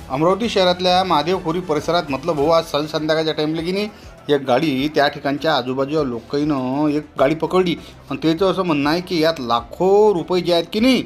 अमरावती शहरातल्या महादेवखोरी परिसरात म्हटलं भाऊ आज संध्याकाळच्या टाईमला की नाही एक गाडी त्या ठिकाणच्या आजूबाजूच्या लोकांनं एक गाडी पकडली आणि त्याचं असं म्हणणं आहे की यात लाखो रुपये जे आहेत की नाही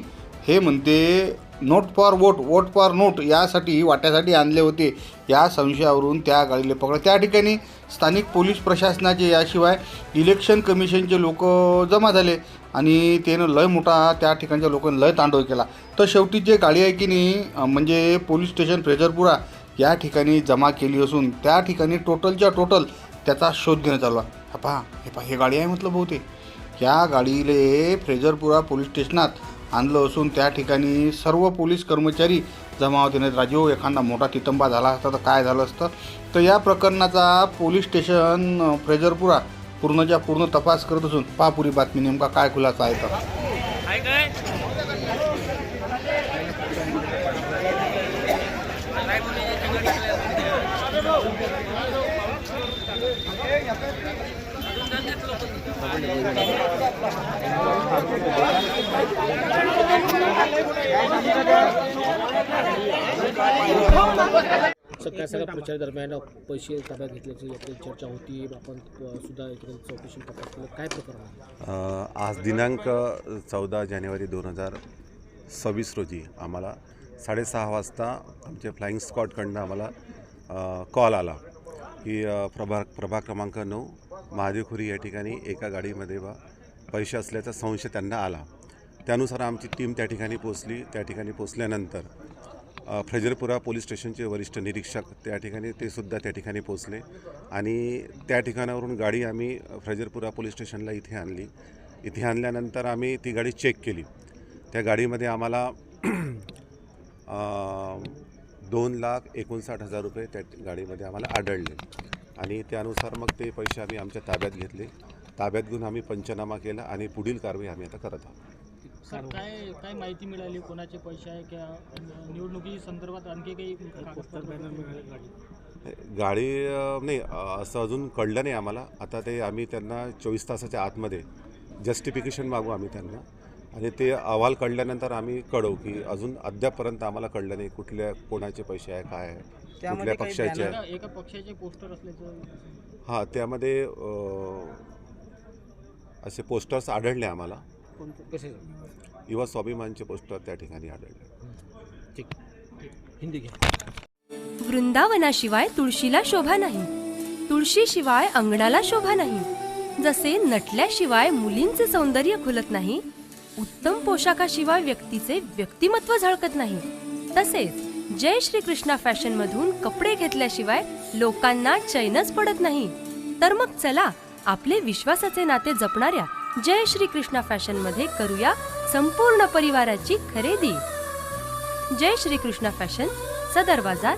हे म्हणते note for vote vote for note यासाठी वाट्यासाठी आणले होते. या संशयावरून त्या गाडीला पकड त्या ठिकाणी स्थानिक पोलीस प्रशासनाचे याशिवाय इलेक्शन कमिशनचे लोक जमा झाले आणि त्यानं लय मोठा त्या ठिकाणच्या लोकांनी लय तांडव केला. तर शेवटी जे गाडी आहे की नाही म्हणजे पोलीस स्टेशन फ्रेजरपुरा या ठिकाणी जमा केली असून त्या ठिकाणी टोटलच्या टोटल त्याचा शोध घेणं चालू आहे. हे गाडी आहे म्हटलं बहुतेक या गाडीले फ्रेजरपुरा पोलीस स्टेशनात आणलं असून त्या ठिकाणी सर्व पोलीस कर्मचारी जमा होते. नाही राजीव एखादा मोठा तितंबा झाला असता तर काय झालं असतं. तर या प्रकरणाचा पोलीस स्टेशन फ्रेजरपुरा पूर्णच्या पूर्ण तपास करत असून पुरी बातमी नेमका काय खुलासा आहे तर सगळ्या प्रचार दरम्यान पैसे ताब्यात घेतल्याची चर्चा होती. आपण सुद्धा चौकशी तपास काय प्रकरण आज दिनांक 14 जानेवारी 2026 रोजी आम्हाला 6:30 वाजता आमच्या फ्लाइंग स्क्वॉडकडनं आम्हाला कॉल आला की प्रभाग क्रमांक 9 महादेवखोरी या ठिकाणी एका गाडीमध्ये पैसे असल्याचा संशय त्यांना आला. त्यानुसार आमची टीम त्या ठिकाणी पोचली. त्या ठिकाणी पोचल्यानंतर फ्रेजरपुरा पोलीस स्टेशनचे वरिष्ठ निरीक्षक त्या ठिकाणी ते सुद्धा त्या ठिकाणी पोचले आणि त्या ठिकाणावरून गाडी आम्ही फ्रेजरपुरा पोलीस स्टेशनला इथे आणली. इथे आणल्यानंतर आम्ही ती गाडी चेक केली. त्या गाडीमध्ये आम्हाला 2,59,000 रुपये त्या गाडीमध्ये आम्हाला आढळले आणि त्यानुसार मग ते पैसे आम्ही आमच्या ताब्यात घेतले. ताब्यात घेऊन आम्ही पंचनामा केला आणि पुढील कारवाई आम्ही आता करत आहोत. सर काय माहिती मिळाली कोणाचे पैसे आहे किंवा निवडणुकी संदर्भात आणखी काही गाडी नाही असं अजून कळलं नाही आम्हाला. आता ते आम्ही त्यांना 24 तासाच्या आतमध्ये जस्टिफिकेशन मागू आम्ही त्यांना आणि ते अहवाल कळल्यानंतर आम्ही कळवू की अजून अद्यापपर्यंत आम्हाला कळलं नाही कुठल्या कोणाचे पैसे आहे काय आहे कुठल्या पक्षाचे आहे. एका पक्षाचे पोस्टर असल्याचं हां त्यामध्ये असे पोस्टर्स आढळले आम्हाला. कसे युवा स्वाभिमानचे पोस्टर त्या ठिकाणी आढळले. हिंदी घ्या. वृंदावनाशिवाय तुळशीला शोभा नाही, तुळशीशिवाय अंगणाला शोभा नाही. जसे नटल्याशिवाय मुलींचे सौंदर्य खुलत नाही, उत्तम पोशाखाशिवाय व्यक्तीचे व्यक्तिमत्व झळकत नाही, तसेच जय श्री कृष्णा फॅशन मधून कपडे घेतल्याशिवाय लोकांना चैनच पडत नाही. तर मग चला आपले विश्वासाचे नाते जपणाऱ्या जय श्री कृष्णा फॅशन मध्ये करूया संपूर्ण परिवाराची खरेदी. जय श्री कृष्णा फॅशन, सदर बाजार,